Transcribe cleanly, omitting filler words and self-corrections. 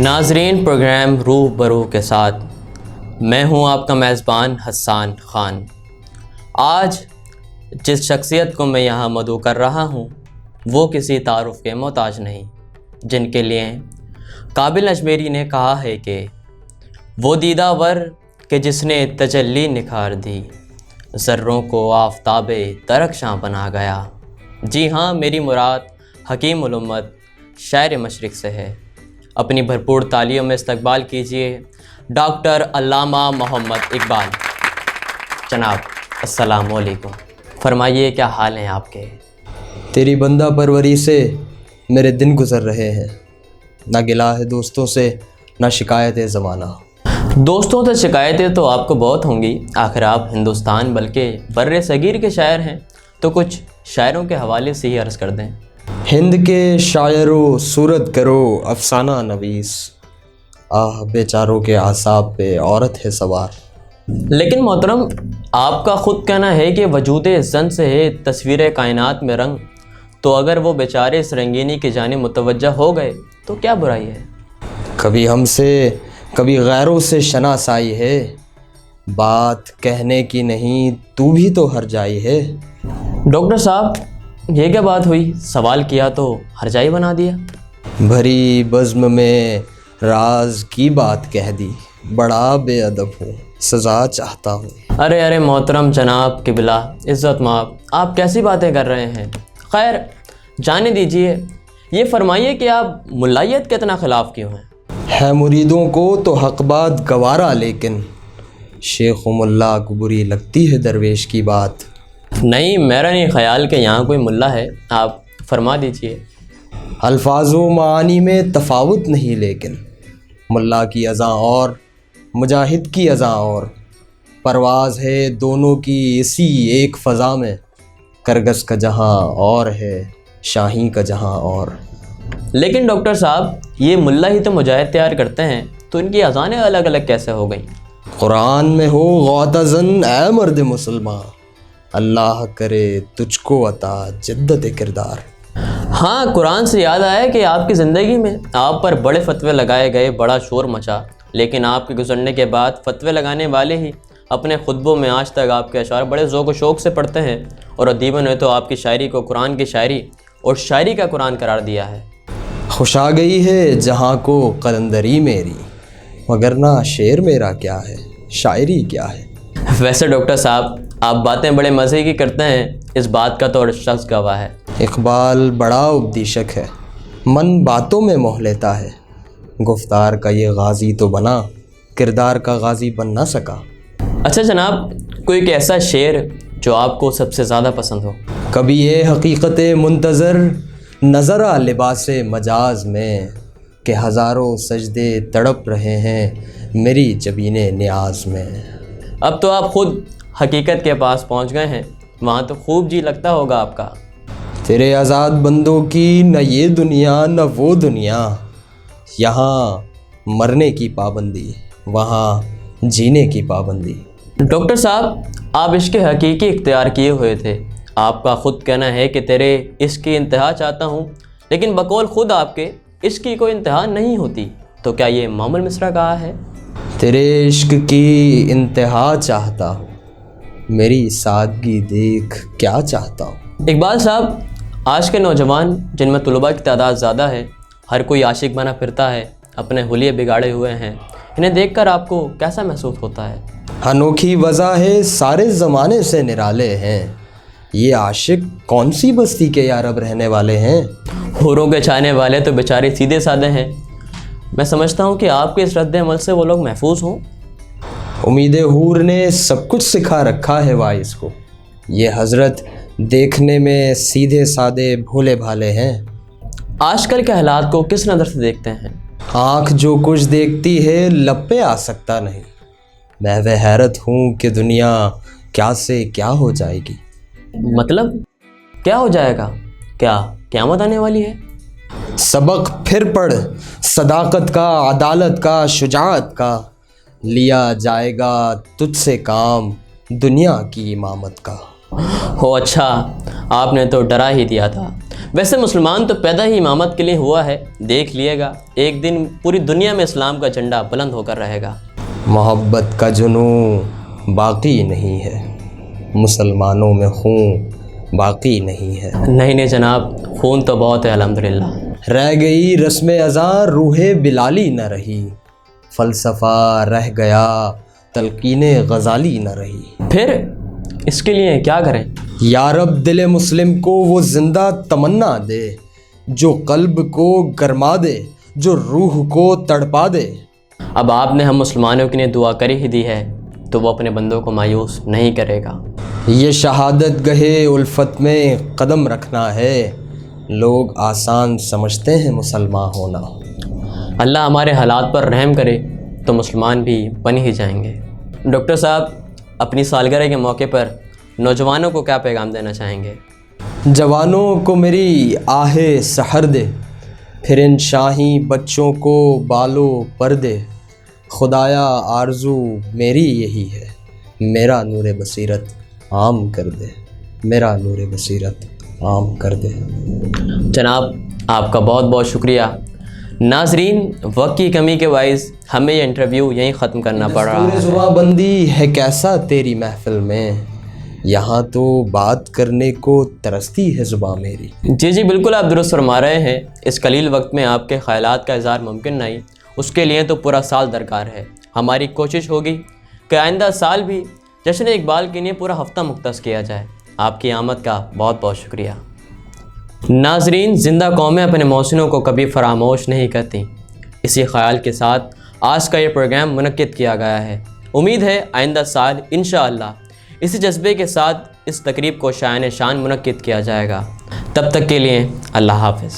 ناظرین، پروگرام روح-با-رو کے ساتھ میں ہوں آپ کا میزبان حسان خان۔ آج جس شخصیت کو میں یہاں مدعو کر رہا ہوں وہ کسی تعارف کے محتاج نہیں، جن کے لیے قابل اجمیری نے کہا ہے کہ وہ دیدہ ور کہ جس نے تجلی نکھار دی، ذروں کو آفتاب درخشاں بنا گیا۔ جی ہاں، میری مراد حکیم الامت شاعر مشرق سے ہے۔ اپنی بھرپور تعلیم میں استقبال کیجیے ڈاکٹر علامہ محمد اقبال۔ جناب السلام علیکم، فرمائیے کیا حال ہیں آپ کے؟ تیری بندہ پروری سے میرے دن گزر رہے ہیں، نہ گلہ ہے دوستوں سے نہ شکایت ہے زمانہ۔ دوستوں سے شکایتیں تو آپ کو بہت ہوں گی، آخر آپ ہندوستان بلکہ بر صغیر کے شاعر ہیں، تو کچھ شاعروں کے حوالے سے ہی عرض کر دیں۔ ہند کے شاعرو صورت کرو افسانہ نویس، آہ بیچاروں کے اعصاب پہ عورت ہے سوار۔ لیکن محترم، آپ کا خود کہنا ہے کہ وجود زن سے ہے تصویر کائنات میں رنگ، تو اگر وہ بیچارے اس رنگینی کی جانب متوجہ ہو گئے تو کیا برائی ہے؟ کبھی ہم سے کبھی غیروں سے شناسائی ہے، بات کہنے کی نہیں تو بھی تو ہر جائی ہے۔ ڈاکٹر صاحب، یہ کیا بات ہوئی؟ سوال کیا تو ہرجائی بنا دیا۔ بھری بزم میں راز کی بات کہہ دی، بڑا بے ادب ہوں، سزا چاہتا ہوں۔ ارے محترم جناب قبلہ عزت مآب، آپ کیسی باتیں کر رہے ہیں؟ خیر جانے دیجئے، یہ فرمائیے کہ آپ ملائیت کے اتنا خلاف کیوں ہیں؟ ہے مریدوں کو تو حق بات گوارا، لیکن شیخ و ملا کو بری لگتی ہے درویش کی بات۔ نہیں، میرا نہیں خیال کہ یہاں کوئی ملا ہے، آپ فرما دیجئے۔ الفاظ و معانی میں تفاوت نہیں، لیکن ملا کی اذاں اور مجاہد کی اذاں اور، پرواز ہے دونوں کی اسی ایک فضا میں، کرگس کا جہاں اور ہے شاہی کا جہاں اور۔ لیکن ڈاکٹر صاحب، یہ ملا ہی تو مجاہد تیار کرتے ہیں، تو ان کی اذانیں الگ الگ کیسے ہو گئیں؟ قرآن میں ہو غوطہ اے مرد مسلمان، اللہ کرے تجھ کو عطا جدت کردار۔ ہاں، قرآن سے یاد آیا کہ آپ کی زندگی میں آپ پر بڑے فتوے لگائے گئے، بڑا شور مچا، لیکن آپ کے گزرنے کے بعد فتوے لگانے والے ہی اپنے خطبوں میں آج تک آپ کے اشعار بڑے ذوق و شوق سے پڑھتے ہیں، اور ادیبوں نے تو آپ کی شاعری کو قرآن کی شاعری اور شاعری کا قرآن قرار دیا ہے۔ خوش آ گئی ہے جہاں کو قلندری میری، مگر نہ شعر میرا کیا ہے شاعری کیا ہے۔ ویسے ڈاکٹر صاحب، آپ باتیں بڑے مزے کی کرتے ہیں، اس بات کا تو ہر شخص گواہ ہے۔ اقبال بڑا اپدیشک ہے، من باتوں میں موہ لیتا ہے، گفتار کا یہ غازی تو بنا، کردار کا غازی بن نہ سکا۔ اچھا جناب، کوئی ایک ایسا شعر جو آپ کو سب سے زیادہ پسند ہو؟ کبھی یہ حقیقت منتظر نظر آ لباس مجاز میں، کہ ہزاروں سجدے تڑپ رہے ہیں میری جبین نیاز میں۔ اب تو آپ خود حقیقت کے پاس پہنچ گئے ہیں، وہاں تو خوب جی لگتا ہوگا آپ کا۔ تیرے آزاد بندوں کی نہ یہ دنیا نہ وہ دنیا، یہاں مرنے کی پابندی وہاں جینے کی پابندی۔ ڈاکٹر صاحب، آپ عشق حقیقی اختیار کیے ہوئے تھے، آپ کا خود کہنا ہے کہ تیرے عشق کی انتہا چاہتا ہوں، لیکن بقول خود آپ کے عشق کی کوئی انتہا نہیں ہوتی، تو کیا یہ معمول مصرع کہا ہے؟ تیرے عشق کی انتہا چاہتا ہوں، میری سادگی دیکھ کیا چاہتا ہوں۔ اقبال صاحب، آج کے نوجوان جن میں طلباء کی تعداد زیادہ ہے، ہر کوئی عاشق بنا پھرتا ہے، اپنے حلیے بگاڑے ہوئے ہیں، انہیں دیکھ کر آپ کو کیسا محسوس ہوتا ہے؟ انوکھی وجہ ہے سارے زمانے سے نرالے ہیں، یہ عاشق کون سی بستی کے یارب رہنے والے ہیں۔ حوروں کے چھانے والے تو بیچارے سیدھے سادے ہیں، میں سمجھتا ہوں کہ آپ کے اس رد عمل سے وہ لوگ محفوظ ہوں۔ امید حور نے سب کچھ سکھا رکھا ہے وائس کو، یہ حضرت دیکھنے میں سیدھے سادے بھولے بھالے ہیں۔ آج کل کے حالات کو کس نظر سے دیکھتے ہیں؟ آنکھ جو کچھ دیکھتی ہے لب پہ آ سکتا نہیں، میں وہ حیرت ہوں کہ دنیا کیا سے کیا ہو جائے گی۔ مطلب کیا ہو جائے گا؟ کیا قیامت آنے والی ہے؟ سبق پھر پڑھ، صداقت کا، عدالت کا، شجاعت کا، لیا جائے گا تجھ سے کام دنیا کی امامت کا۔ ہو اچھا، آپ نے تو ڈرا ہی دیا تھا۔ ویسے مسلمان تو پیدا ہی امامت کے لیے ہوا ہے، دیکھ لیے گا ایک دن پوری دنیا میں اسلام کا جھنڈا بلند ہو کر رہے گا۔ محبت کا جنون باقی نہیں ہے، مسلمانوں میں خون باقی نہیں ہے۔ نہیں جناب، خون تو بہت ہے الحمدللہ۔ رہ گئی رسم اذاں روح بلالی نہ رہی، فلسفہ رہ گیا تلقین غزالی نہ رہی۔ پھر اس کے لیے کیا کریں؟ یا رب دل مسلم کو وہ زندہ تمنا دے جو قلب کو گرما دے، جو روح کو تڑپا دے۔ اب آپ نے ہم مسلمانوں کے لیے دعا کر ہی دی ہے تو وہ اپنے بندوں کو مایوس نہیں کرے گا۔ یہ شہادت گہے الفت میں قدم رکھنا ہے، لوگ آسان سمجھتے ہیں مسلمان ہونا۔ اللہ ہمارے حالات پر رحم کرے تو مسلمان بھی بن ہی جائیں گے۔ ڈاکٹر صاحب، اپنی سالگرہ کے موقع پر نوجوانوں کو کیا پیغام دینا چاہیں گے؟ جوانوں کو میری آہ سحر دے، پھر ان شاہی بچوں کو بالو پر دے۔ خدایا آرزو میری یہی ہے، میرا نور بصیرت عام کر دے، میرا نور بصیرت عام کر دے۔ جناب، آپ کا بہت بہت شکریہ۔ ناظرین، وقت کی کمی کے باعث ہمیں یہ انٹرویو یہیں ختم کرنا پڑ رہا ہے۔ زباں بندی ہے کیسا تیری محفل میں، یہاں تو بات کرنے کو ترستی ہے زباں میری۔ جی بالکل، آپ درست فرما رہے ہیں۔ اس قلیل وقت میں آپ کے خیالات کا اظہار ممکن نہیں، اس کے لیے تو پورا سال درکار ہے۔ ہماری کوشش ہوگی کہ آئندہ سال بھی جشن اقبال کے لیے پورا ہفتہ مختص کیا جائے۔ آپ کی آمد کا بہت بہت شکریہ۔ ناظرین، زندہ قومیں اپنے محسنوں کو کبھی فراموش نہیں کرتی۔ اسی خیال کے ساتھ آج کا یہ پروگرام منعقد کیا گیا ہے۔ امید ہے آئندہ سال انشاءاللہ اسی جذبے کے ساتھ اس تقریب کو شایان شان منعقد کیا جائے گا۔ تب تک کے لیے اللہ حافظ۔